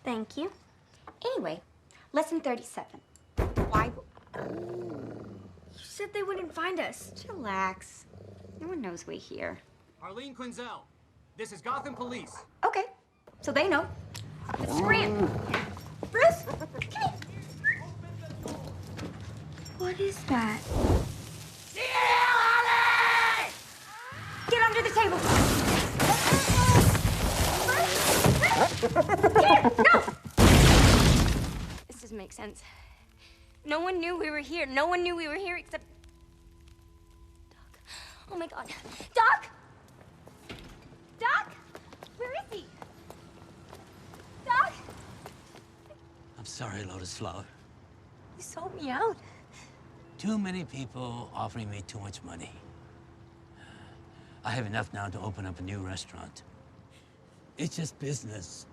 Thank you. Anyway, lesson 37. Why? You said they wouldn't find us. Chillax. No one knows we're here. Arlene Quinzel, this is Gotham Police. Okay, so they know. Let's scram. Bruce, come here. What is that? Get under the table. Here, no! This doesn't make sense. No one knew we were here. No one knew we were here except Doc. Oh my God. Doc! Doc! Where is he? Doc! I'm sorry, Lotus Flower. You sold me out. Too many people offering me too much money. I have enough now to open up a new restaurant. It's just business.